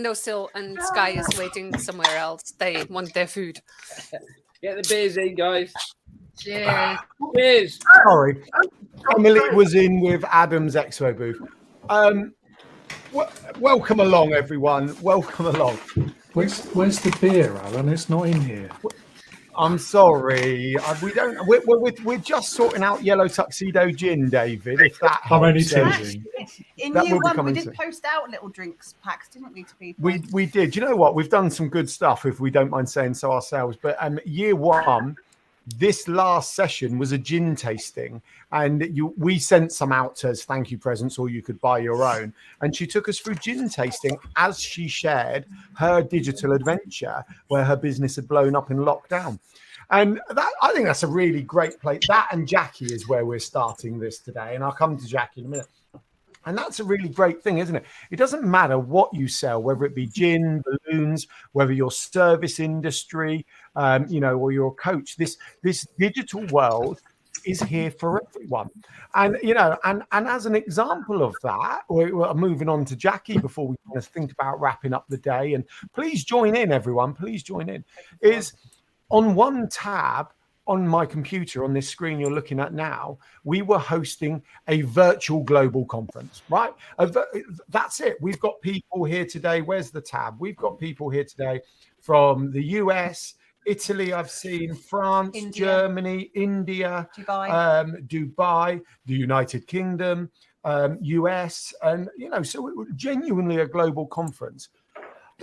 windowsill and Sky is waiting somewhere else. They want their food. Get the beers in, guys. Cheers. Cheers. Sorry, Emily was in with Adam's Expo booth. Welcome along, everyone. Welcome along. Where's the beer, Alan? It's not in here. I'm sorry. We don't. We're just sorting out Yellow Tuxedo Gin, David. If that helps. I'm only teasing. In That year will be one, we coming did soon. post out little drinks packs, didn't we, to people? We did. You know what? We've done some good stuff, if we don't mind saying so ourselves. But year one, this last session was a gin tasting, and we sent some out to as thank you presents, or you could buy your own. And she took us through gin tasting as she shared her digital adventure where her business had blown up in lockdown. And that, I think that's a really great place. That and Jackie is where we're starting this today. And I'll come to Jackie in a minute. And that's a really great thing, isn't it? It doesn't matter what you sell, whether it be gin, balloons, whether you're service industry, or you're a coach. This digital world is here for everyone. And, and as an example of that, we're moving on to Jackie before we kind of think about wrapping up the day. And please join in, everyone. Please join in. Is on one tab on my computer, on this screen you're looking at now, we were hosting a virtual global conference, right? That's it. We've got people here today. Where's the tab? We've got people here today from the US, Italy, I've seen, France, India. Germany, India, Dubai, the United Kingdom, US, and, so it was genuinely a global conference.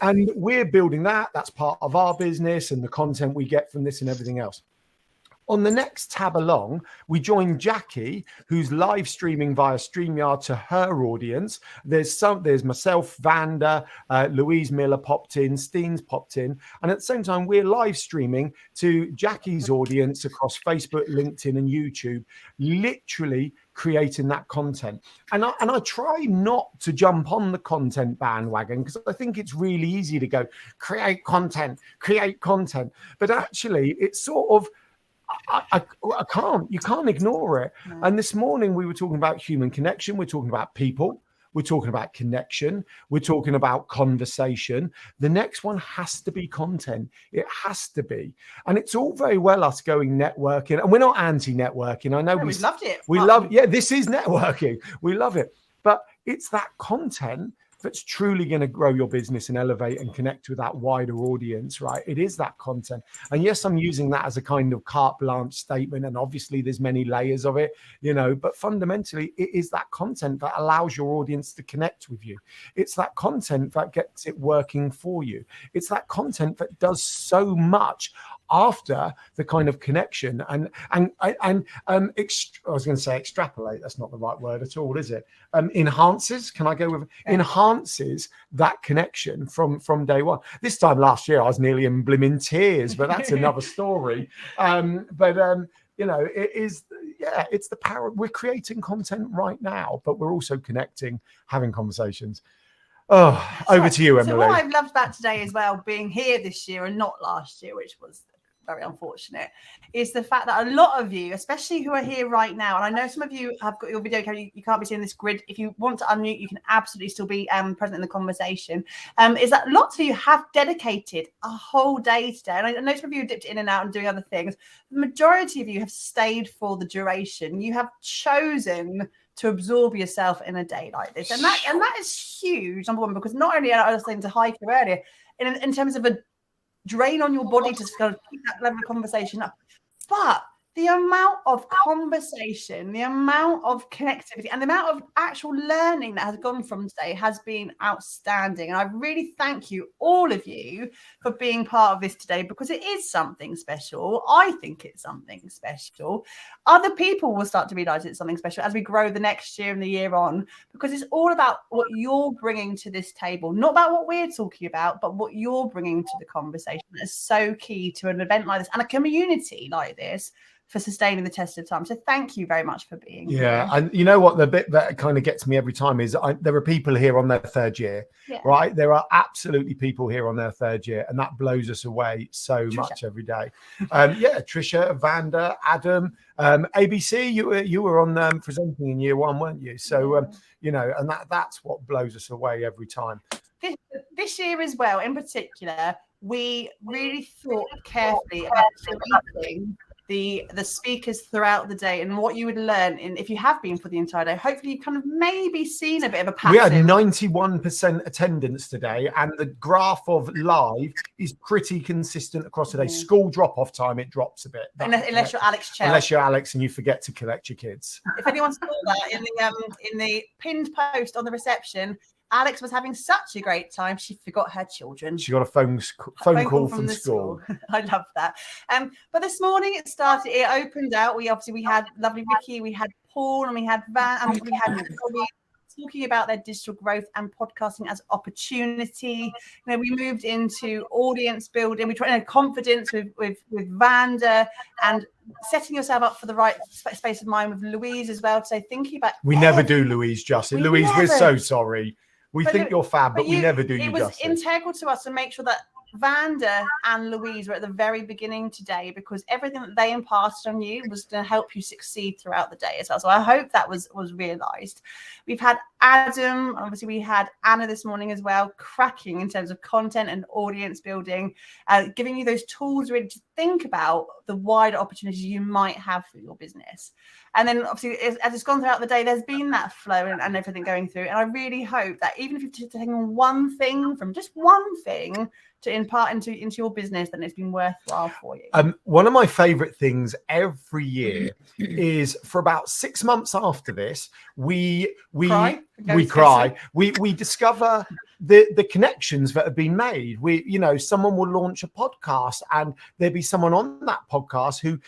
And we're building that. That's part of our business and the content we get from this and everything else. On the next tab along, we join Jackie, who's live streaming via StreamYard to her audience. There's myself, Vanda, Louise Miller popped in, Steen's popped in. And at the same time, we're live streaming to Jackie's audience across Facebook, LinkedIn, and YouTube, literally creating that content. And I try not to jump on the content bandwagon because I think it's really easy to go, create content. But actually, it's sort of, you can't ignore it. No. And this morning we were talking about human connection. We're talking about people. We're talking about connection. We're talking about conversation. The next one has to be content. It has to be. And it's all very well us going networking. And we're not anti-networking. I know we loved it. This is networking. We love it. But it's that content that's truly going to grow your business and elevate and connect with that wider audience, right? It is that content. And yes, I'm using that as a kind of carte blanche statement. And obviously there's many layers of it, but fundamentally it is that content that allows your audience to connect with you. It's that content that gets it working for you. It's that content that does so much after the kind of connection and I was going to say extrapolate. That's not the right word at all, is it? Enhances. Can I go with enhances that connection from day one? This time last year, I was nearly in blimmin' tears, but that's another story. It is. Yeah, it's the power. We're creating content right now, but we're also connecting, having conversations. Oh, over to you, Emily. So what I've loved about today as well, being here this year and not last year, which was very unfortunate, is the fact that a lot of you, especially who are here right now, and I know some of you have got your video camera, you can't be seeing this grid. If you want to unmute, you can absolutely still be present in the conversation. Is that lots of you have dedicated a whole day today. And I know some of you have dipped in and out and doing other things. The majority of you have stayed for the duration. You have chosen to absorb yourself in a day like this. And that is huge, number one, because not only I was saying to Heike earlier, in terms of a drain on your body to kind of keep that level of conversation up, but the amount of conversation, the amount of connectivity, and the amount of actual learning that has gone from today has been outstanding. And I really thank you, all of you, for being part of this today, because it is something special. I think it's something special. Other people will start to realize it's something special as we grow the next year and the year on, because it's all about what you're bringing to this table, not about what we're talking about, but what you're bringing to the conversation. That is so key to an event like this and a community like this for sustaining the test of time. So thank you very much for being here. And you know what, the bit that kind of gets me every time is there are people here on their third year, right? There are absolutely people here on their third year, and that blows us away so much every day. Trisha, Vanda, Adam, ABC, you were on presenting in year one, weren't you? So, and that's what blows us away every time. this year as well, in particular, we really thought carefully about curating the speakers throughout the day and what you would learn if you have been for the entire day. Hopefully you've kind of maybe seen a bit of a pattern. We had 91% attendance today, and the graph of live is pretty consistent across the day. School drop-off time, it drops a bit. Unless you're Alex Chell. Unless you're Alex and you forget to collect your kids. If anyone saw that in the pinned post on the reception, Alex was having such a great time. She forgot her children. She got a phone call from school. I love that. But this morning it opened out. We had lovely Vicky, we had Paul, and we had Van, and we had Bobby talking about their digital growth and podcasting as opportunity. We moved into audience building. We tried confidence with Vanda, and setting yourself up for the right space of mind with Louise as well. So thinking about never do Louise justice. Louise, we're so sorry. We think you're fab, but we never do you justice. It was integral to us to make sure that Vanda and Louise were at the very beginning today, because everything that they imparted on you was going to help you succeed throughout the day as well. So I hope that was realised. We've had Adam, obviously we had Anna this morning as well, cracking in terms of content and audience building, giving you those tools really to think about the wider opportunities you might have for your business. And then obviously as it's gone throughout the day, there's been that flow and everything going through. And I really hope that even if you've taken one thing from just one thing to impart into your business, then it's been worthwhile for you. One of my favorite things every year is for about 6 months after this, we discover the connections that have been made. Someone will launch a podcast and there'll be someone on that podcast who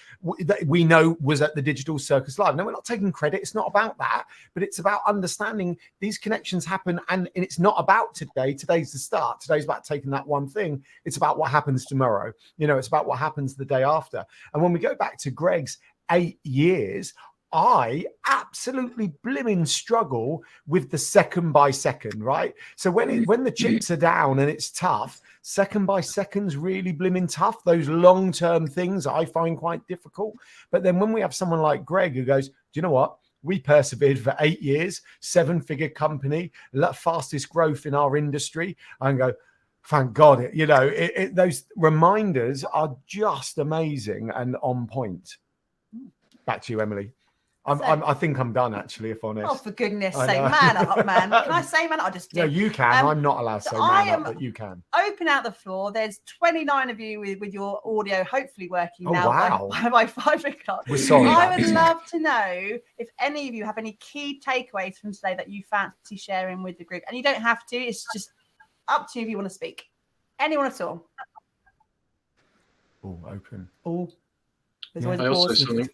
we know was at the Digital Circus Live. No, we're not taking credit. It's not about that, but it's about understanding these connections happen. And it's not about today. Today's the start. Today's about taking that one thing. It's about what happens tomorrow. It's about what happens the day after. And when we go back to Greg's 8 years, I absolutely blimmin' struggle with the second by second, right? So when the chips are down and it's tough, second by second's really blimmin' tough. Those long-term things I find quite difficult. But then when we have someone like Greg who goes, do you know what? We persevered for 8 years, 7-figure company, fastest growth in our industry. I go, thank God. Those reminders are just amazing and on point. Back to you, Emily. I think I'm done, actually, if honest. Oh, for goodness sake, man up, man. Can I say man up? I just did. No, you can. I'm not allowed to say man up, but you can. Open out the floor. There's 29 of you with your audio hopefully working now by 5 o'clock. We're sorry. I would love to know if any of you have any key takeaways from today that you fancy sharing with the group. And you don't have to. It's just up to you if you want to speak. Anyone at all? Oh, open. Oh. I also something.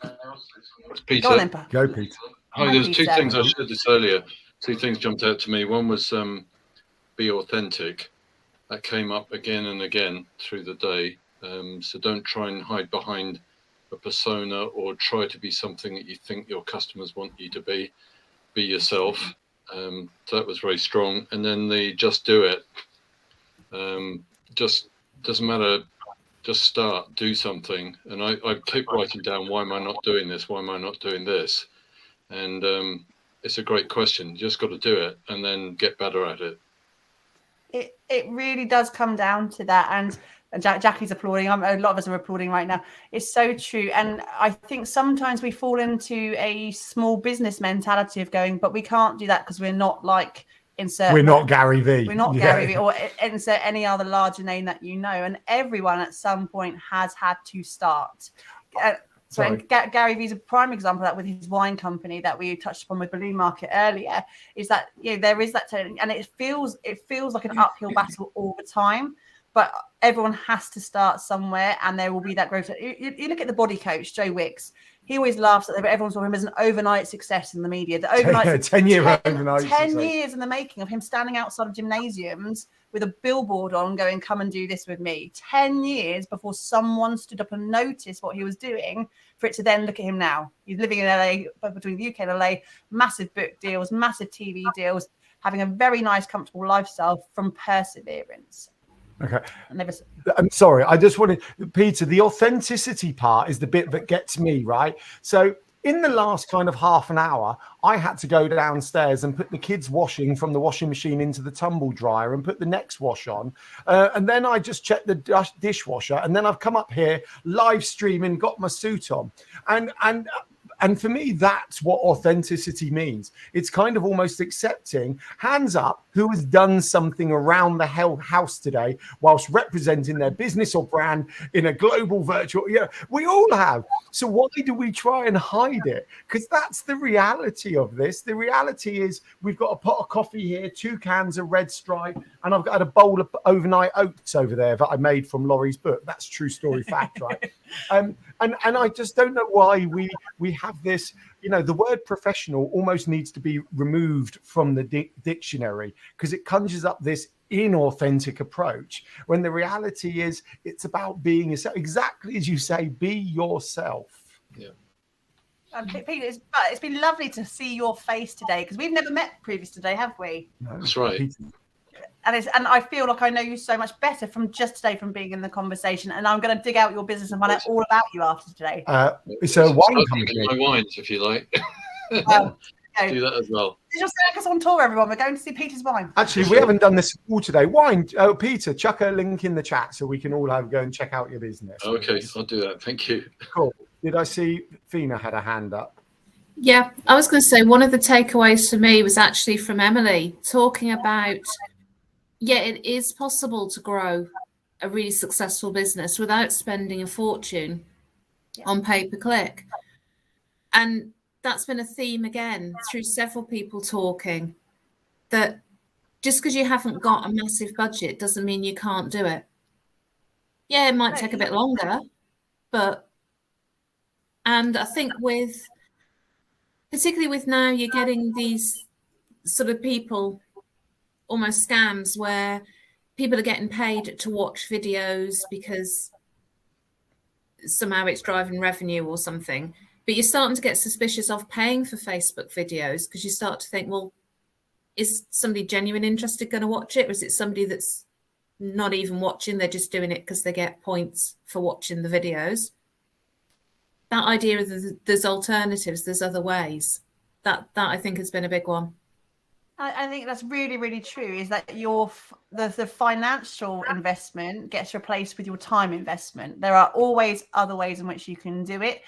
Peter. Go on, then, Go, Peter. Hi, there's two things I shared this earlier. Two things jumped out to me. One was be authentic. That came up again and again through the day. So don't try and hide behind a persona or try to be something that you think your customers want you to be. Be yourself. So that was very strong. And then the just do it. Just doesn't matter. Just start, do something. And I keep writing down, why am I not doing this? Why am I not doing this? And it's a great question. You just got to do it and then get better at it. It really does come down to that. And Jackie's applauding. A lot of us are applauding right now. It's so true. And I think sometimes we fall into a small business mentality of going, but we can't do that because we're not like we're not Gary Vee. We're not Gary Vee, or insert any other larger name that you know. And everyone at some point has had to start. Gary Vee's a prime example of that with his wine company that we touched upon with Balloon Market earlier. Is that there is that, and it feels like an uphill battle all the time. But everyone has to start somewhere, and there will be that growth. You look at the body coach, Joe Wicks. He always laughs at everyone saw him as an overnight success in the media. The overnight 10 years in the making of him standing outside of gymnasiums with a billboard on going, come and do this with me. 10 years before someone stood up and noticed what he was doing for it to then look at him now. He's living in LA, between the UK and LA, massive book deals, massive TV deals, having a very nice, comfortable lifestyle from perseverance. Okay. I'm sorry. I just wanted, Peter, the authenticity part is the bit that gets me, right? So in the last kind of half an hour, I had to go downstairs and put the kids' washing from the washing machine into the tumble dryer and put the next wash on. And then I just checked the dishwasher. And then I've come up here live streaming, got my suit on. And for me, that's what authenticity means. It's kind of almost accepting, hands up, who has done something around the house today whilst representing their business or brand in a global virtual. Yeah, we all have. So why do we try and hide it? Because that's the reality of this. The reality is we've got a pot of coffee here, 2 cans of Red Stripe, and I've got a bowl of overnight oats over there that I made from Laurie's book. That's true story fact, right? And I just don't know why we have this, the word professional almost needs to be removed from the dictionary because it conjures up this inauthentic approach when the reality is it's about being yourself. Exactly as you say, be yourself. Yeah. Peter, it's been lovely to see your face today because we've never met previous today, have we? No, That's right. Peter. And I feel like I know you so much better from just today from being in the conversation. And I'm going to dig out your business and find out all about you after today. It's a wine company. My wines, if you like. Do that as well. Digital Circus on tour, everyone. We're going to see Peter's wine. Actually, we haven't done this all today. Wine. Oh, Peter, chuck a link in the chat so we can all go and check out your business. Okay, I'll do that. Thank you. Cool. Did I see Fina had a hand up? Yeah, I was going to say one of the takeaways for me was actually from Emily talking about, it is possible to grow a really successful business without spending a fortune on pay-per-click. And that's been a theme again through several people talking that just because you haven't got a massive budget doesn't mean you can't do it. Yeah, it might take a bit longer, and I think particularly with now, you're getting these sort of people, almost scams, where people are getting paid to watch videos because somehow it's driving revenue or something. But you're starting to get suspicious of paying for Facebook videos because you start to think, well, is somebody genuinely interested going to watch it? Or is it somebody that's not even watching? They're just doing it because they get points for watching the videos. That idea of there's alternatives, there's other ways. That I think has been a big one. I think that's really, really true, is that the financial investment gets replaced with your time investment. There are always other ways in which you can do it.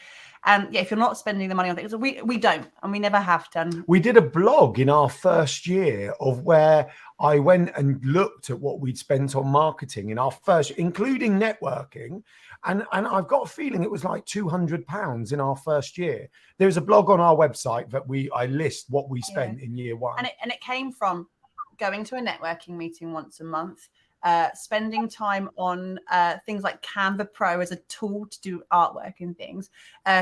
And if you're not spending the money on things, we don't, and we never have done. We did a blog in our first year of where I went and looked at what we'd spent on marketing in our first, including networking. And I've got a feeling it was like £200 in our first year. There's a blog on our website that I list what we spent in year one. And it came from going to a networking meeting once a month, spending time on things like Canva Pro as a tool to do artwork and things,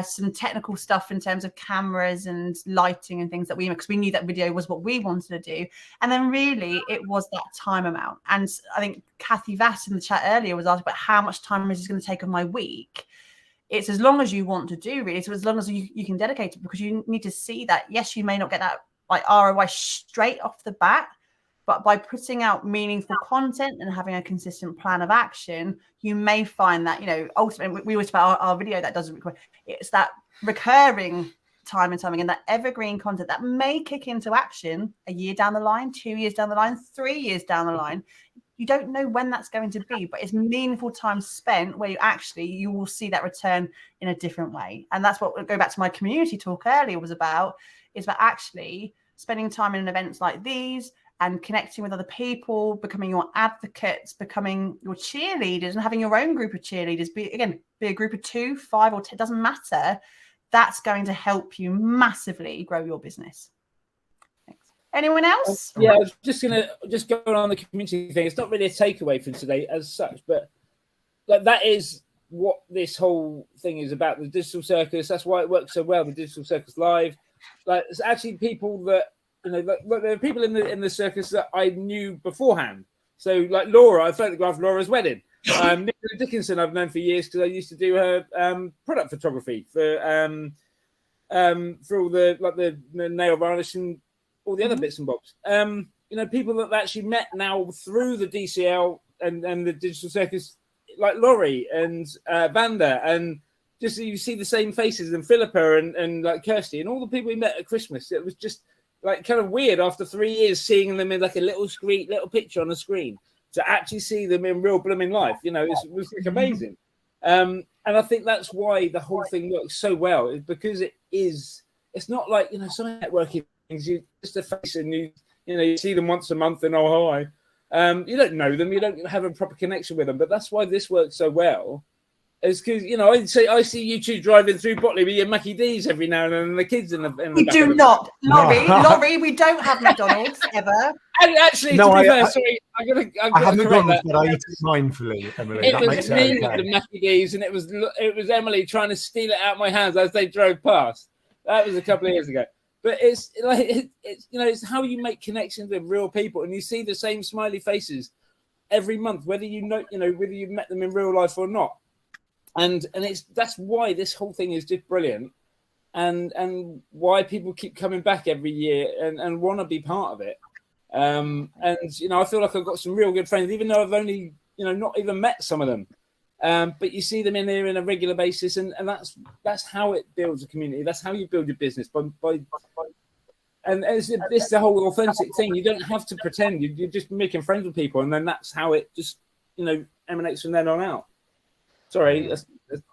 some technical stuff in terms of cameras and lighting and things that because we knew that video was what we wanted to do. And then really it was that time amount. And I think Kathy Vass in the chat earlier was asked about how much time is this going to take of my week. It's as long as you want to do, really. So as long as you can dedicate it, because you need to see that, yes, you may not get that like ROI straight off the bat, but by putting out meaningful content and having a consistent plan of action, you may find that, ultimately, we always about our video that doesn't require, it's that recurring time and time again, that evergreen content that may kick into action a year down the line, 2 years down the line, 3 years down the line. You don't know when that's going to be, but it's meaningful time spent where you will see that return in a different way. And that's what, go back to my community talk earlier, is about actually spending time in events like these, and connecting with other people, becoming your advocates, becoming your cheerleaders, and having your own group of cheerleaders. Be a group of 2, 5, or 10, doesn't matter. That's going to help you massively grow your business. Thanks. Anyone else? Yeah, I was just going on the community thing. It's not really a takeaway from today as such, but that is what this whole thing is about. The Digital Circus. That's why it works so well. The Digital Circus Live. It's actually people that. There are people in the circus that I knew beforehand. So, like Laura, I photographed Laura's wedding. Nicola Dickinson, I've known for years because I used to do her product photography for all the nail varnish and all the other bits and bobs. People that I've actually met now through the DCL and the Digital Circus, like Laurie and Vanda, and just you see the same faces, and Philippa and like Kirsty and all the people we met at Christmas. It was just like kind of weird after 3 years seeing them in like a little picture on a screen, to actually see them in real blooming life. You know, it was like amazing. And I think that's why the whole thing works so well, is because it's not like, you know, some networking things, you just a face and you see them once a month and oh hi. You don't know them, you don't have a proper connection with them, but that's why this works so well. It's because, you know, I see you two driving through Botley with your Mackie D's every now and then, and the kids in the we do not, Laurie, we don't have McDonald's ever. And actually, to be fair, sorry, I have McDonald's, but I eat it mindfully, Emily. It was me with the Mackie D's, and it was Emily trying to steal it out of my hands as they drove past. That was a couple of years ago. But it's like it's you know, it's how you make connections with real people, and you see the same smiley faces every month, whether whether you've met them in real life or not. And that's why this whole thing is just brilliant, and why people keep coming back every year and want to be part of it. And you know, I feel like I've got some real good friends, even though I've only not even met some of them. But you see them in there on a regular basis, and that's how it builds a community. That's how you build your business and it's the whole authentic thing. You don't have to pretend. You're just making friends with people, and then that's how it just emanates from then on out. Sorry,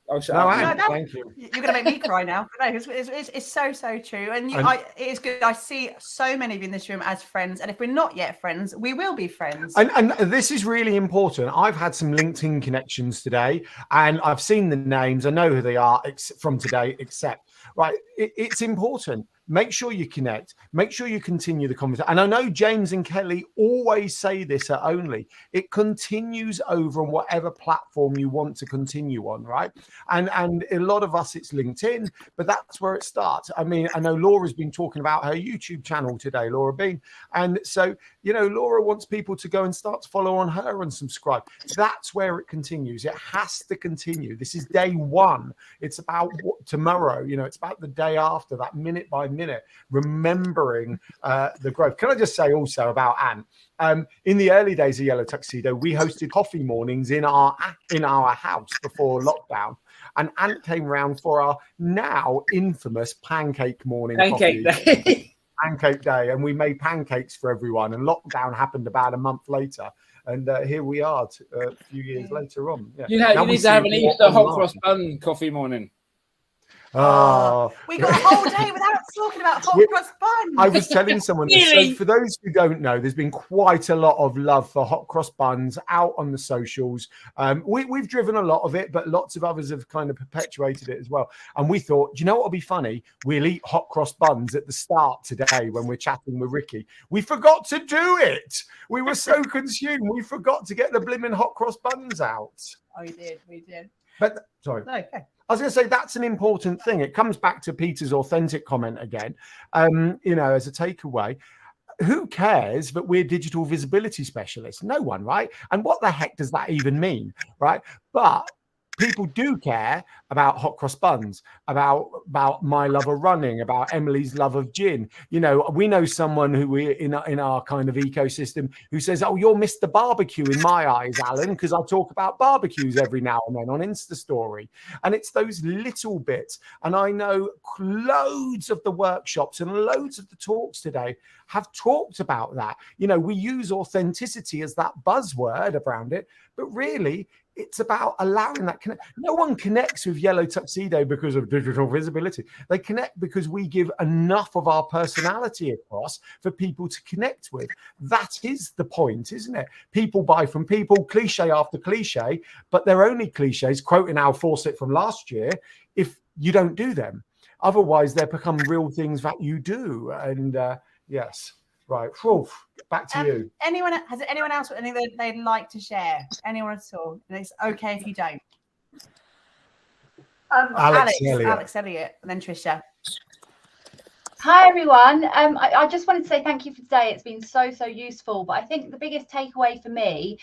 I'll shut up. No, thank you. You're going to make me cry now. No, it's so true. And it's good. I see so many of you in this room as friends. And if we're not yet friends, we will be friends. And this is really important. I've had some LinkedIn connections today, and I've seen the names. I know who they are from today, except, right, it's important. Make sure you connect. Make sure you continue the conversation. And I know James and Kelly always say this at Only. It continues over on whatever platform you want to continue on, right? And a lot of us, it's LinkedIn, but that's where it starts. I mean, I know Laura's been talking about her YouTube channel today, Laura Bean. And so, Laura wants people to go and start to follow on her and subscribe. That's where it continues. It has to continue. This is day one. It's about tomorrow. It's about the day after, that minute by minute, remembering the growth. Can I just say also about Anne? In the early days of Yellow Tuxedo, we hosted coffee mornings in our house before lockdown, and Anne came round for our now infamous pancake morning. Pancake day. Pancake day, and we made pancakes for everyone. And lockdown happened about a month later, and here we are a few years later on. Yeah. You need to have an Easter hot cross bun coffee morning. Oh, we got a whole day without talking about hot cross buns. I was telling someone this. So for those who don't know, there's been quite a lot of love for hot cross buns out on the socials. We've driven a lot of it, but lots of others have kind of perpetuated it as well. And we thought, do you know what will be funny? We'll eat hot cross buns at the start today when we're chatting with Ricky. We forgot to do it. We were so consumed. We forgot to get the blimmin' hot cross buns out. Oh, we did. But sorry. No, okay. I was going to say that's an important thing. It comes back to Peter's authentic comment again. As a takeaway, who cares that we're digital visibility specialists? No one, right? And what the heck does that even mean, right? But people do care about hot cross buns, about my love of running, about Emily's love of gin. We know someone who we in our kind of ecosystem who says, "Oh, you're Mr. Barbecue in my eyes, Alan, because I talk about barbecues every now and then on Insta Story." And it's those little bits. And I know loads of the workshops and loads of the talks today have talked about that. We use authenticity as that buzzword around it, but really, it's about allowing that connect. No one connects with Yellow Tuxedo because of digital visibility. They connect because we give enough of our personality across for people to connect with. That is the point, isn't it? People buy from people, cliche after cliche, but they're only cliches, quoting Al Fawcett from last year, if you don't do them. Otherwise, they become real things that you do. And yes. Right. Back to you. Has anyone else got anything they'd like to share? Anyone at all? And it's okay if you don't. Alex Elliott, and then Trisha. Hi everyone. I just wanted to say thank you for today. It's been so useful. But I think the biggest takeaway for me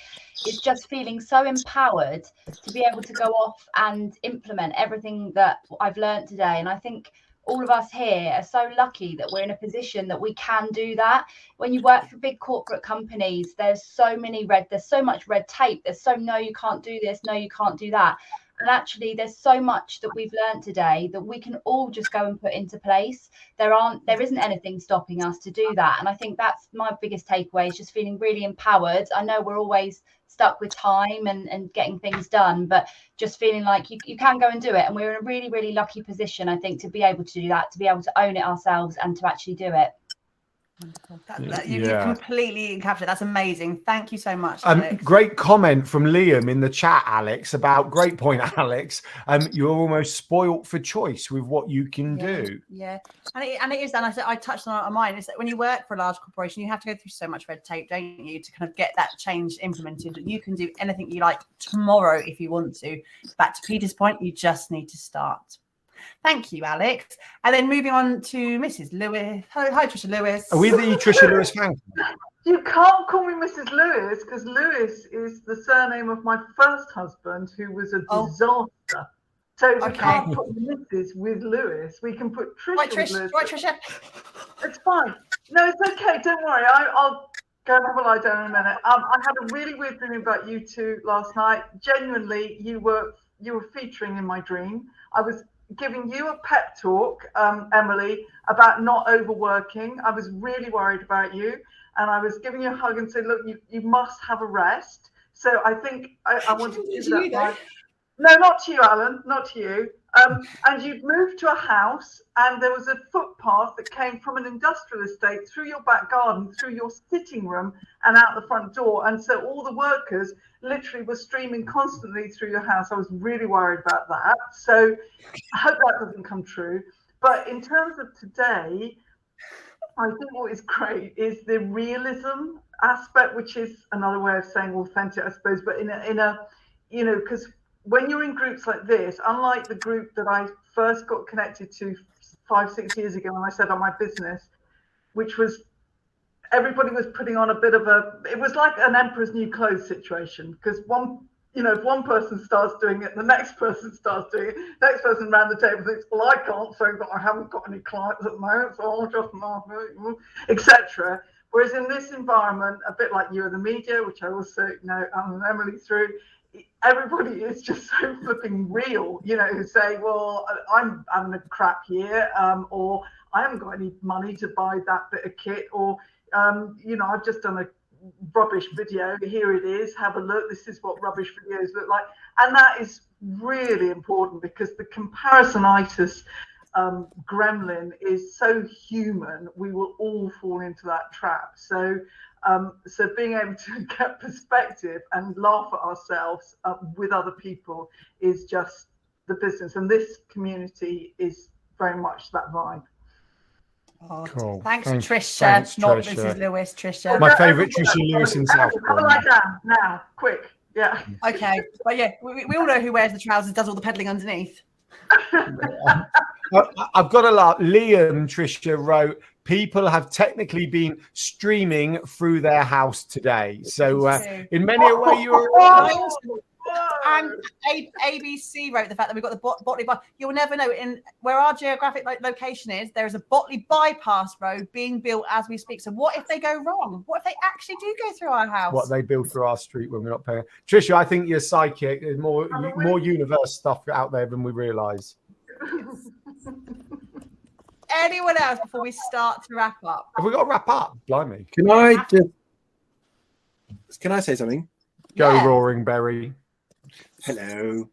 is just feeling so empowered to be able to go off and implement everything that I've learned today. And I think all of us here are so lucky that we're in a position that we can do that. When you work for big corporate companies, there's so much red tape. There's no, you can't do this, no, you can't do that. And actually, there's so much that we've learned today that we can all just go and put into place. There isn't anything stopping us to do that. And I think that's my biggest takeaway, is just feeling really empowered. I know we're always stuck with time and getting things done, but just feeling like you can go and do it. And we're in a really, really lucky position, I think, to be able to do that, to be able to own it ourselves and to actually do it. You completely captured. That's amazing. Thank you so much, Alex. Great comment from Liam in the chat, Alex, about, great point, Alex. You're almost spoilt for choice with what you can do. Yeah, and it is. And I touched on mine. Is that when you work for a large corporation, you have to go through so much red tape, don't you, to kind of get that change implemented. You can do anything you like tomorrow if you want to. Back to Peter's point, you just need to start. Thank you, Alex. And then moving on to Mrs. Lewis. Hi, Trisha Lewis. Are we the Trisha Lewis fan? You can't call me Mrs. Lewis, because Lewis is the surname of my first husband, who was a disaster. So we can't put Mrs. with Lewis. We can put Trisha with Lewis. Right, Trisha. It's fine. No, it's okay. Don't worry. I'll go and have a lie down in a minute. I had a really weird dream about you two last night. Genuinely, you were featuring in my dream. I was giving you a pep talk, Emily, about not overworking. I was really worried about you, and I was giving you a hug and saying, look, you must have a rest. So I think I wanted to do that. No, not to you, Alan, not to you. And you'd moved to a house, and there was a footpath that came from an industrial estate through your back garden, through your sitting room, and out the front door. And so all the workers literally were streaming constantly through your house. I was really worried about that. So I hope that doesn't come true. But in terms of today, I think what is great is the realism aspect, which is another way of saying authentic, I suppose, but in a because when you're in groups like this, unlike the group that I first got connected to 5-6 years ago when I set up my business, which was everybody was putting on a bit of it was like an emperor's new clothes situation, because if one person starts doing it, the next person starts doing it, next person around the table thinks, well, I can't say that I haven't got any clients at the moment, so I'll just etc. Whereas in this environment, a bit like you and the media, which I also know Alan and Emily through, everybody is just so flipping real, who say, well, I'm having a crap year, or I haven't got any money to buy that bit of kit, or I've just done a rubbish video, here it is, have a look, this is what rubbish videos look like. And that is really important, because the comparisonitis gremlin is so human. We will all fall into that trap. So being able to get perspective and laugh at ourselves with other people is just the business, and this community is very much that vibe. Oh, cool. Thanks, Trisha. Not Mrs. Lewis, Trisha. My favourite Trisha Lewis in South. Have a lie down now, quick. Yeah. Okay, but yeah, we all know who wears the trousers, does all the peddling underneath. I've got a lot. Liam, Trisha wrote, people have technically been streaming through their house today. So in many a way, you're right. And ABC wrote the fact that we've got the Botley bypass. You'll never know where our geographic location is. There is a Botley bypass road being built as we speak. So what if they go wrong? What if they actually do go through our house? What they build through our street when we're not paying. Trisha, I think you're psychic. There's more universe stuff out there than we realise. Anyone else before we start to wrap up? Have we got to wrap up? Blimey. Can I say something? Go, yeah. Roaring Berry. Hello.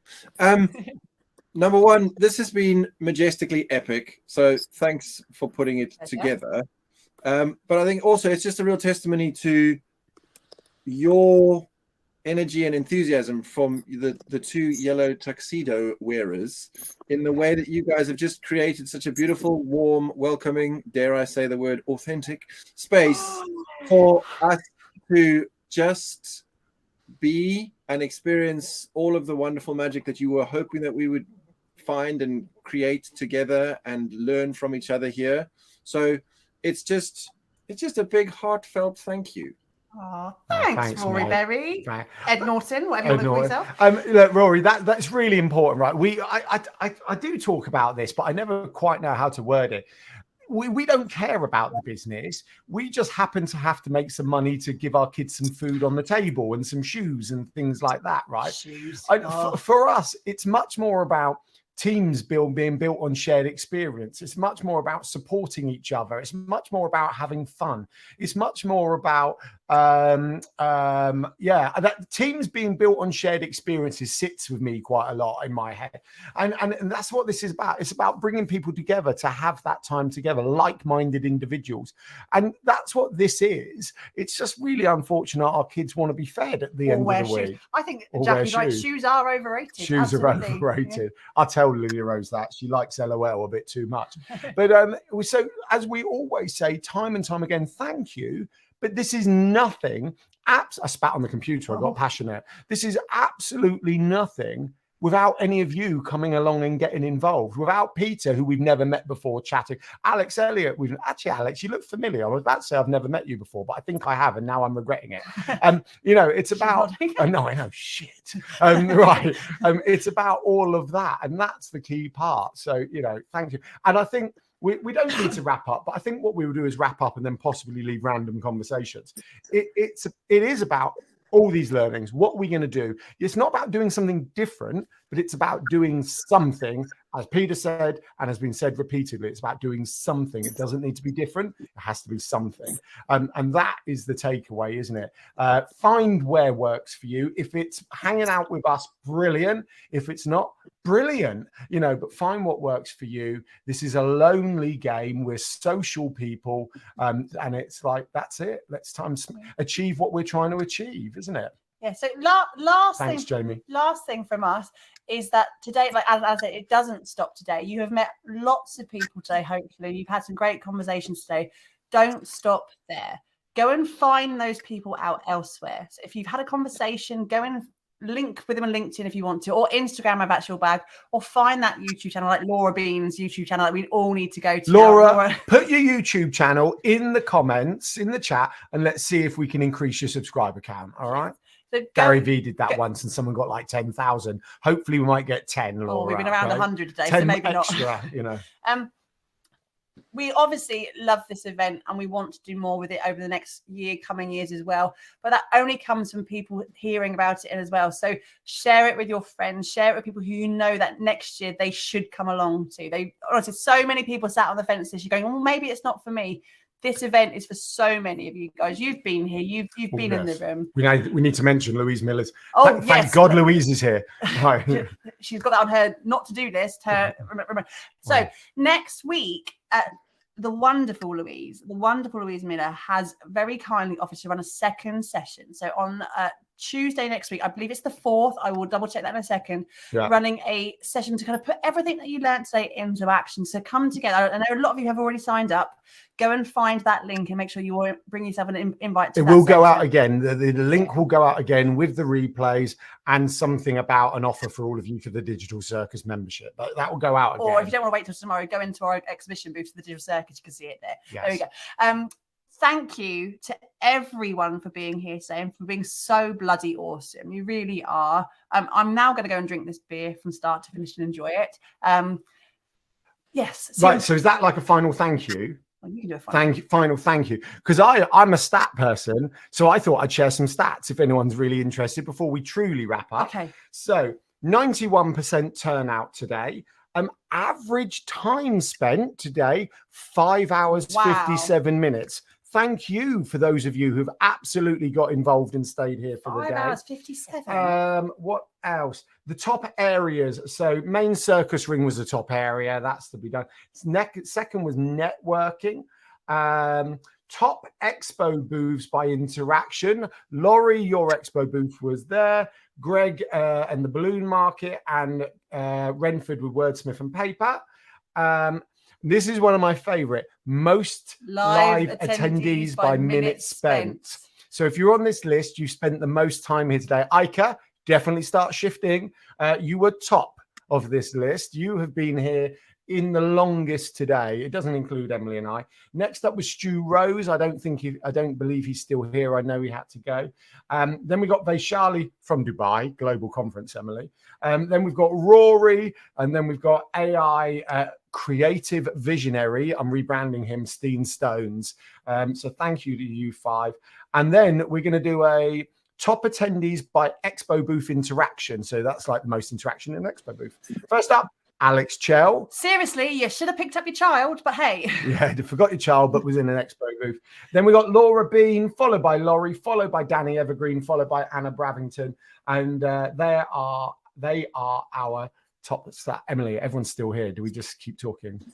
Number one, this has been majestically epic. So thanks for putting it together. But I think also it's just a real testimony to your energy and enthusiasm from the two yellow tuxedo wearers in the way that you guys have just created such a beautiful, warm, welcoming, dare I say the word, authentic space for us to just be and experience all of the wonderful magic that you were hoping that we would find and create together and learn from each other here. So it's just a big heartfelt thank you. Oh, thanks, Rory mate. Berry. Right. Ed Norton, whatever you want to call yourself. Look, Rory, that's really important, right? I do talk about this, but I never quite know how to word it. we don't care about the business. We just happen to have to make some money to give our kids some food on the table and some shoes and things like that, right? Shoes. For us, it's much more about teams being built on shared experience. It's much more about supporting each other. It's much more about having fun. It's much more about that teams being built on shared experiences sits with me quite a lot in my head, and that's what this is about. It's about bringing people together to have that time together, like-minded individuals, and that's what this is. It's just really unfortunate our kids want to be fed at the end of the week. I think Jackie's right. Shoes are overrated. Shoes Absolutely. are overrated. I'll tell Lily Rose that she likes LOL a bit too much. But so as we always say, time and time again, thank you. But this is nothing. I spat on the computer. I got passionate. This is absolutely nothing without any of you coming along and getting involved. Without Peter, who we've never met before, chatting. Alex Elliott. Alex, you look familiar. I was about to say I've never met you before, but I think I have, and now I'm regretting it. It's about. No, I know. Shit. Right. It's about all of that, and that's the key part. So thank you. And I think. We don't need to wrap up, but I think what we will do is wrap up and then possibly leave random conversations. It is about all these learnings. What are we going to do? It's not about doing something different, but it's about doing something, as Peter said, and has been said repeatedly. It's about doing something. It doesn't need to be different. It has to be something. And that is the takeaway, isn't it? Find where works for you. If it's hanging out with us, brilliant. If it's not, brilliant. But find what works for you. This is a lonely game. We're social people. And it's like, that's it. Let's achieve what we're trying to achieve, isn't it? Yeah. So Thanks, Jamie. Last thing from us is that today, like as I said, it doesn't stop today. You have met lots of people today. Hopefully, you've had some great conversations today. Don't stop there. Go and find those people out elsewhere. So if you've had a conversation, go and link with them on LinkedIn if you want to, or Instagram, I've actual bag, or find that YouTube channel like Laura Bean's YouTube channel that we all need to go to. Laura, put your YouTube channel in the comments, in the chat, and let's see if we can increase your subscriber count. All right. So Gary V did that once and someone got like 10,000. Hopefully we might get 10, Laura. Oh, we've been around 100 today, 10 so maybe extra, not. We obviously love this event and we want to do more with it over the next coming years as well. But that only comes from people hearing about it as well. So share it with your friends, share it with people who you know that next year they should come along to. Honestly, so many people sat on the fence this year going, well, maybe it's not for me. This event is for so many of you guys. You've been here. You've been in the room. We need to mention Louise Miller's. Oh, thank God Louise is here. Right. She's got that on her not to do list. Remember. So next week, the wonderful Louise Miller has very kindly offered to run a second session. So on Tuesday next week, I believe it's the 4th. I will double check that in a second. Yeah. Running a session to kind of put everything that you learned today into action. So come together. I know a lot of you have already signed up. Go and find that link and make sure you bring yourself an invite to it. Will go out again. The link will go out again with the replays and something about an offer for all of you for the Digital Circus membership. But that will go out again. Or if you don't want to wait till tomorrow, go into our exhibition booth for the Digital Circus. You can see it there. Yes. There we go. Thank you to everyone for being here today and for being so bloody awesome. You really are. I'm now going to go and drink this beer from start to finish and enjoy it. Yes. Right. So is that like a final thank you? Well, you can do a final thank you. Because I'm a stat person. So I thought I'd share some stats if anyone's really interested before we truly wrap up. Okay. So 91% turnout today. Average time spent today, 5 hours, 57 minutes. Thank you for those of you who've absolutely got involved and stayed here for the day. 5 hours, 57. What else? The top areas. So main circus ring was the top area. That's to be done. Second was networking. Top expo booths by interaction. Laurie, your expo booth was there. Greg and the balloon market, and Renford with wordsmith and paper. This is one of my favorite. Most live attendees by minutes spent. So if you're on this list, you spent the most time here today. Ica, definitely start shifting. You were top of this list. You have been here in the longest today. It doesn't include Emily and I. Next up was Stu Rose. I don't believe he's still here. I know he had to go. Then we got Vaishali from Dubai, Global Conference, Emily. Then we've got Rory, and then we've got AI Creative Visionary. I'm rebranding him, Steen Stones. So thank you to you 5. And then we're going to do a top attendees by Expo booth interaction. So that's like the most interaction in an Expo booth. First up, Alex Chell. Seriously, you should have picked up your child, but hey. Yeah, you forgot your child, but was in an Expo booth. Then we got Laura Bean, followed by Laurie, followed by Danny Evergreen, followed by Anna Bravington. And they are our top stat. Emily, everyone's still here. Do we just keep talking?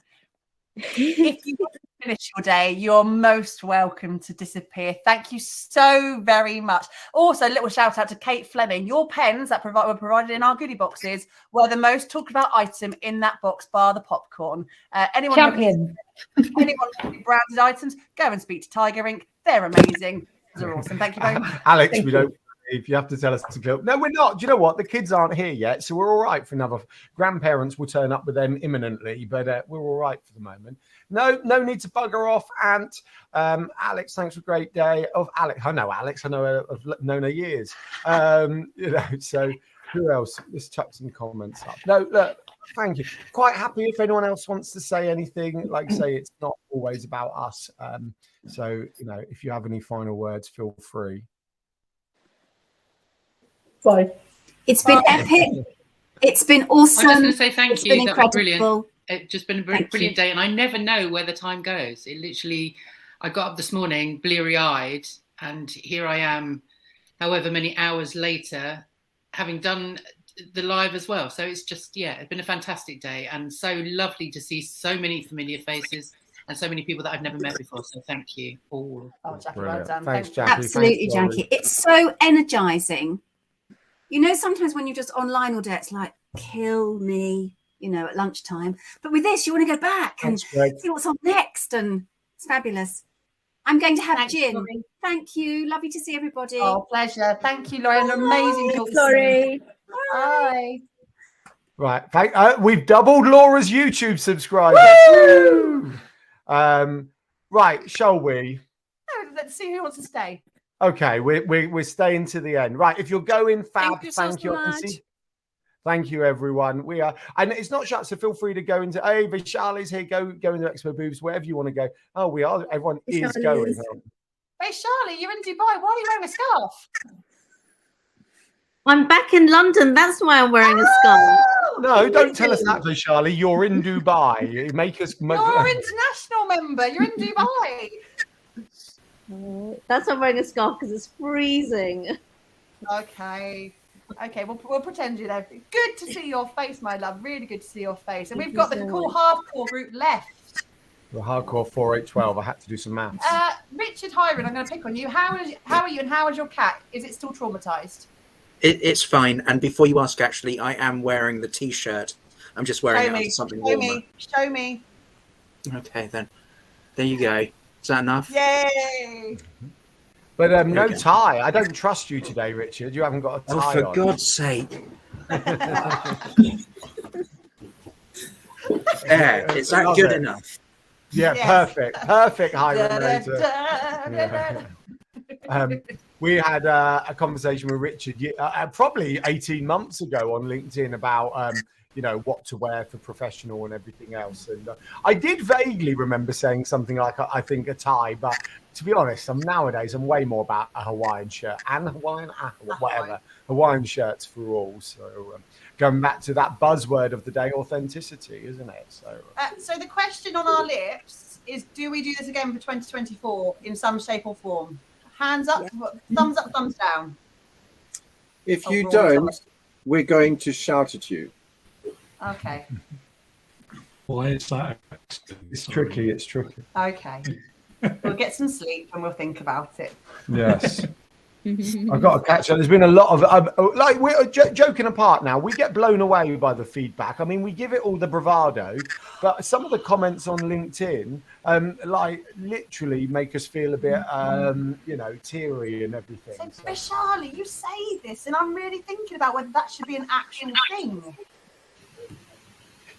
If you want to finish your day, you're most welcome to disappear. Thank you so very much. Also, a little shout out to Kate Fleming. Your pens that were provided in our goodie boxes were the most talked about item in that box, bar the popcorn. Anyone Champion. Anyone who branded items, go and speak to Tiger Ink. They're amazing. They're awesome. Thank you very much. Alex, we don't. If you have to tell us to go, no, we're not. Do you know what? The kids aren't here yet, so we're all right for another. Grandparents will turn up with them imminently, but we're all right for the moment. No need to bugger off. Ant, Alex, thanks for a great day. I know Alex. I know her, I've known her years. So who else? Let's chuck some comments up. No, look, thank you. Quite happy if anyone else wants to say anything. Like I say, it's not always about us. So if you have any final words, feel free. Bye. It's been epic. It's been awesome. I'm just going to say thank you. That was brilliant. Incredible. It's just been a brilliant day, and I never know where the time goes. It literally, I got up this morning bleary-eyed, and here I am, however many hours later, having done the live as well. So it's just, it's been a fantastic day, and so lovely to see so many familiar faces and so many people that I've never met before. So thank you all. Oh, Jackie, well done. Thanks, Jackie. Absolutely, Thanks, Jackie. It's so energizing. Sometimes when you're just online all day, it's like, kill me, at lunchtime. But with this, you want to go back and see what's on next. And it's fabulous. I'm going to have gin. Laurie. Thank you. Lovely to see everybody. Oh, pleasure. Thank you, Laurie. An amazing talk. Sorry. Bye. Right. We've doubled Laura's YouTube subscribers. Woo! Right. Shall we? No, let's see who wants to stay. Okay, we're staying to the end. Right, if you're going, fab, thank you. Thank you, everyone. We are, and it's not shut, so feel free to go into, hey, Vaishali's here, go into Expo Booths, wherever you want to go. Oh, we are, everyone is going. Vaishali, you're in Dubai. Why are you wearing a scarf? I'm back in London. That's why I'm wearing a scarf. No, don't tell us that, Vaishali. You're in Dubai. You're an international member. You're in Dubai. That's why I'm wearing a scarf, because it's freezing. Okay, we'll pretend you're there. Good to see your face, my love. Really good to see your face. And we've got the cool hardcore group left. The hardcore 4812. I had to do some maths. Richard Hiron, I'm going to pick on you. How are you, and how is your cat? Is it still traumatized? It's fine. And before you ask, actually, I am wearing the T-shirt. I'm just wearing it as something warmer. Show me. Okay, then. There you go. Is that enough? Yay! But no tie. I don't trust you today, Richard. You haven't got a tie on. Oh, for God's sake. Is that good enough? Yeah, yes. Perfect, Hiram. We had a conversation with Richard probably 18 months ago on LinkedIn about what to wear for professional and everything else. And I did vaguely remember saying something like, I think a tie, but to be honest, nowadays I'm way more about a Hawaiian shirt and Hawaiian shirts for all. So going back to that buzzword of the day, authenticity, isn't it? So the question on our lips is, do we do this again for 2024 in some shape or form? Hands up, thumbs up, thumbs down. If you don't, we're going to shout at you. Okay. Why is that? It's tricky. Okay. We'll get some sleep and we'll think about it. Yes. I've got to catch up. There's been a lot of we're joking apart now. We get blown away by the feedback. I mean, we give it all the bravado, but some of the comments on LinkedIn, literally make us feel a bit, teary and everything. So, Vaishali, you say this, and I'm really thinking about whether that should be an actual thing.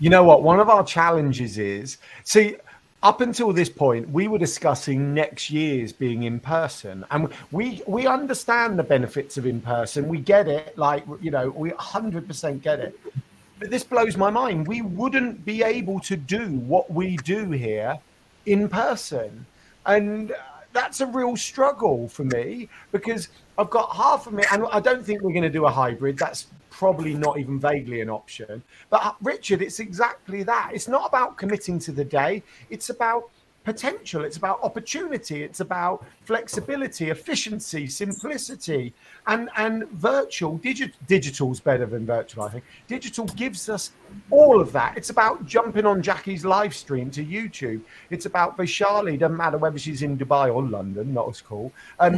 You know what? One of our challenges is, see, up until this point, we were discussing next year's being in person, and we understand the benefits of in person. We get it, like, you know, we 100% get it. But this blows my mind. We wouldn't be able to do what we do here in person, and that's a real struggle for me, because I've got half of me, and I don't think we're going to do a hybrid. That's probably not even vaguely an option. But Richard, it's exactly that. It's not about committing to the day. It's about potential. It's about opportunity. It's about flexibility, efficiency, simplicity, and virtual. Digital's better than virtual, I think. Digital gives us all of that. It's about jumping on Jackie's live stream to YouTube. It's about Vaishali, doesn't matter whether she's in Dubai or London, not as cool,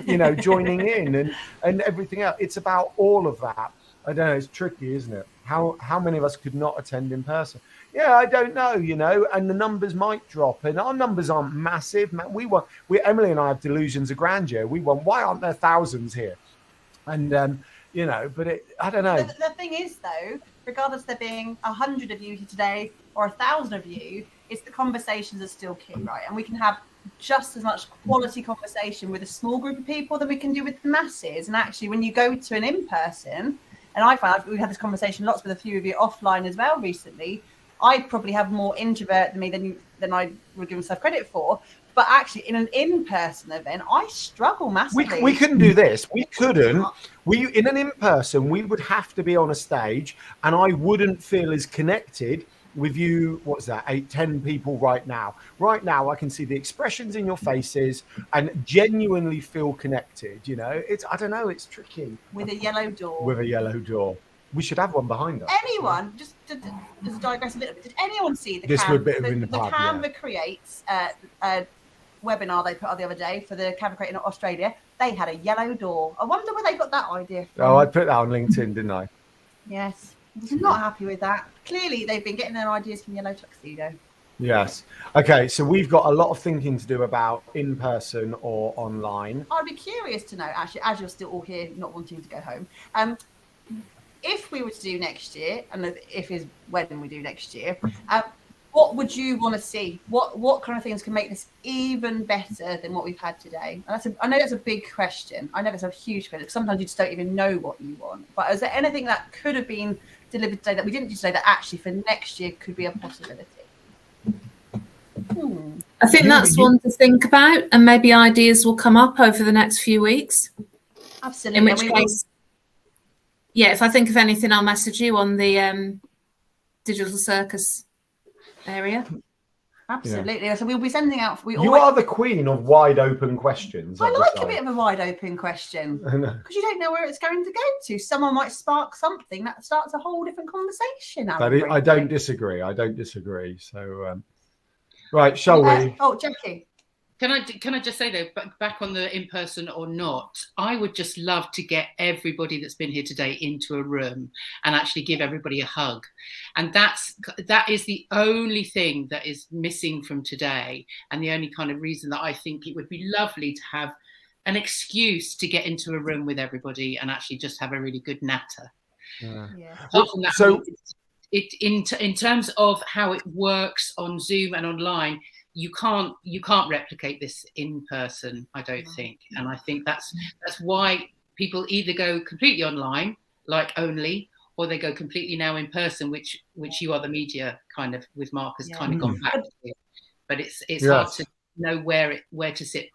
you know, joining in and everything else. It's about all of that. I don't know, it's tricky, isn't it? How many of us could not attend in person? Yeah, I don't know, you know, and the numbers might drop, and our numbers aren't massive. Emily and I have delusions of grandeur. Why aren't there thousands here? And, you know, but I don't know. The thing is, though, regardless of there being 100 of you here today or 1,000 of you, it's the conversations are still key, right? And we can have just as much quality conversation with a small group of people than we can do with the masses. And actually, when you go to an in-person, and I found we've had this conversation lots with a few of you offline as well recently, I probably have more introvert than me than I would give myself credit for. But actually, in an in-person event, I struggle massively. We couldn't do this. We couldn't. In an in-person, we would have to be on a stage, and I wouldn't feel as connected with you. What's that? 8, 10 people right now. Right now, I can see the expressions in your faces and genuinely feel connected. You know, I don't know. It's tricky. With a yellow door. With a yellow door. We should have one behind us. Anyone, just to digress a little bit, did anyone see the Canva Creates webinar they put on the other day for the Canva Create in Australia? They had a yellow door. I wonder where they got that idea from. Oh, I put that on LinkedIn, didn't I? Yes. I'm not happy with that. Clearly, they've been getting their ideas from Yellow Tuxedo. Yes. Okay, so we've got a lot of thinking to do about in-person or online. I'd be curious to know, actually, as you're still all here not wanting to go home, if we were to do next year, and if is when we do next year, what would you want to see? What kind of things can make this even better than what we've had today? And I know that's a big question. I know it's a huge question. Sometimes you just don't even know what you want. But is there anything that could have been delivered today that we didn't do today that actually for next year could be a possibility? I think that's one to think about, and maybe ideas will come up over the next few weeks. Absolutely. In which case, yeah, if I think of anything, I'll message you on the Digital Circus area. Absolutely. Yeah. So we'll be sending out. You are the queen of wide open questions. I like a bit of a wide open question because you don't know where it's going to go to. Someone might spark something that starts a whole different conversation. I don't disagree. So, right, shall we? Oh, Jackie. Can I just say though, back on the in-person or not, I would just love to get everybody that's been here today into a room and actually give everybody a hug. And that is the only thing that is missing from today, and the only kind of reason that I think it would be lovely to have an excuse to get into a room with everybody and actually just have a really good natter. Yeah. So in terms of how it works on Zoom and online, you can't replicate this in person, I don't think. And I think that's why people either go completely online, like only, or they go completely now in person, which you are the media kind of with Mark has kind of gone back to. But it's hard to know where to sit.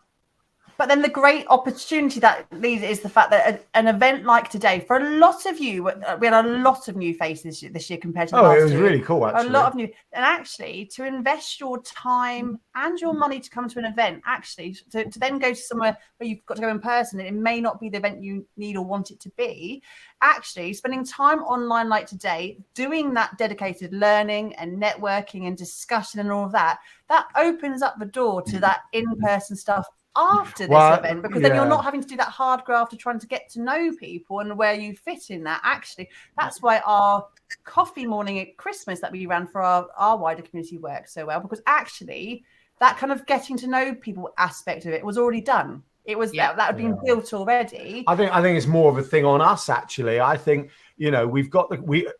But then the great opportunity that leads is the fact that an event like today, for a lot of you, we had a lot of new faces this year compared to last year. Oh, it was really cool, actually. A lot of new. And actually, to invest your time and your money to come to an event, actually, to then go to somewhere where you've got to go in person, and it may not be the event you need or want it to be, actually, spending time online like today, doing that dedicated learning and networking and discussion and all of that, that opens up the door to that in-person stuff after this event, because then you're not having to do that hard graft of trying to get to know people and where you fit in that. Actually, that's why our coffee morning at Christmas that we ran for our wider community worked so well, because actually that kind of getting to know people aspect of it was already done. It was that had been built already. I think it's more of a thing on us, actually. I think, you know, we've got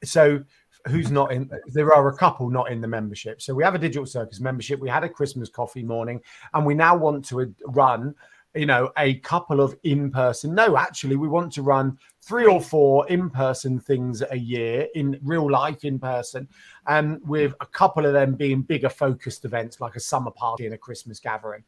so who's not in. There are a couple not in the membership. So we have a Digital Circus membership. We had a Christmas coffee morning, and we now want to run, you know, a couple of in-person. No, actually, we want to run 3 or 4 in-person things a year in real life, in person, and with a couple of them being bigger focused events like a summer party and a Christmas gathering.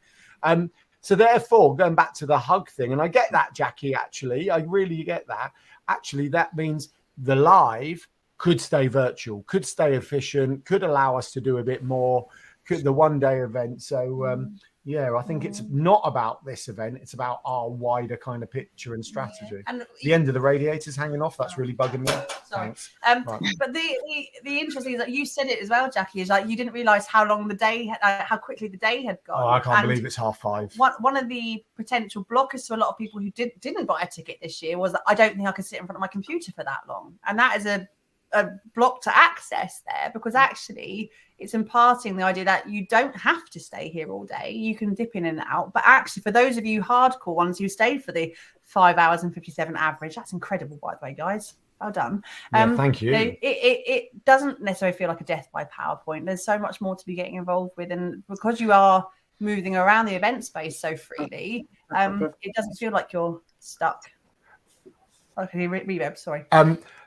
So therefore, going back to the hug thing, and I get that, Jackie, actually, I really get that. Actually, that means the live could stay virtual, could stay efficient, could allow us to do a bit more, could the one-day event. So, yeah, I think it's not about this event. It's about our wider kind of picture and strategy. Yeah. And the end of the radiator's hanging off. That's really bugging me. Sorry. Right. But the interesting is that you said it as well, Jackie, is like you didn't realise how long the day, how quickly the day had gone. Oh, I can't believe it's 5:30. One of the potential blockers to a lot of people who didn't buy a ticket this year was that I don't think I could sit in front of my computer for that long. And that is a block to access there, because actually it's imparting the idea that you don't have to stay here all day. You can dip in and out. But actually, for those of you hardcore ones who stayed for the 5 hours and 57 average, that's incredible, by the way, guys. Well done. Yeah, thank you. It doesn't necessarily feel like a death by PowerPoint. There's so much more to be getting involved with. And because you are moving around the event space so freely, it doesn't feel like you're stuck. Okay, reverb, sorry.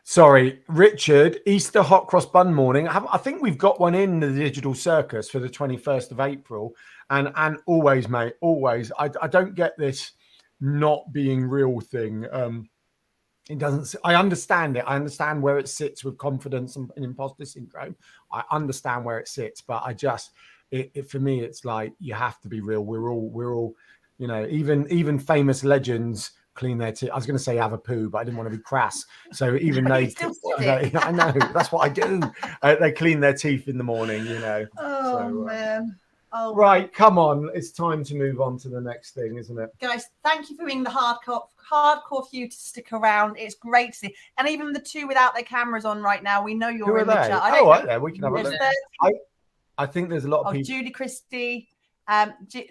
Sorry, Richard, Easter hot cross bun morning. I think we've got one in the Digital Circus for the 21st of April. And always, mate, always. I don't get this not being real thing. It doesn't. I understand it. I understand where it sits with confidence and imposter syndrome. I understand where it sits, but I just, for me, it's like you have to be real. We're all, you know, even famous legends clean their teeth. I was going to say have a poo, but I didn't want to be crass. So even they, I know that's what I do. They clean their teeth in the morning, you know. Oh so, man. Oh, right, come on. It's time to move on to the next thing, isn't it? Guys, thank you for being the hardcore few to stick around. It's great to see. And even the two without their cameras on right now, we know you're in the chat. Right there. We can have a look. I think there's a lot of people. Julie Christie.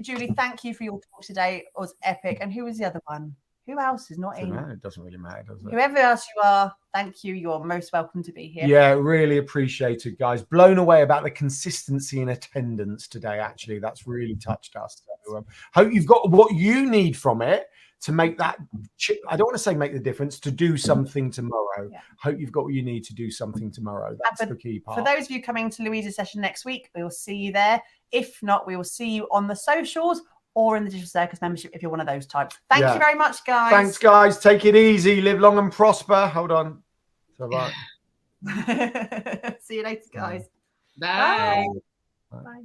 Julie, thank you for your talk today. It was epic. And who was the other one? Who else is not in? It doesn't really matter, does it? Whoever else you are, thank you. You're most welcome to be here. Yeah, really appreciate it, guys. Blown away about the consistency in attendance today, actually. That's really touched us. So, hope you've got what you need from it to make that, I don't want to say make the difference, to do something tomorrow. Yeah. Hope you've got what you need to do something tomorrow. That's the key part. For those of you coming to Louisa's session next week, we will see you there. If not, we will see you on the socials or in the Digital Circus membership if you're one of those types. Thank you very much, guys. Thanks, guys. Take it easy. Live long and prosper. Hold on. So, bye. See you later, guys. Bye. Bye.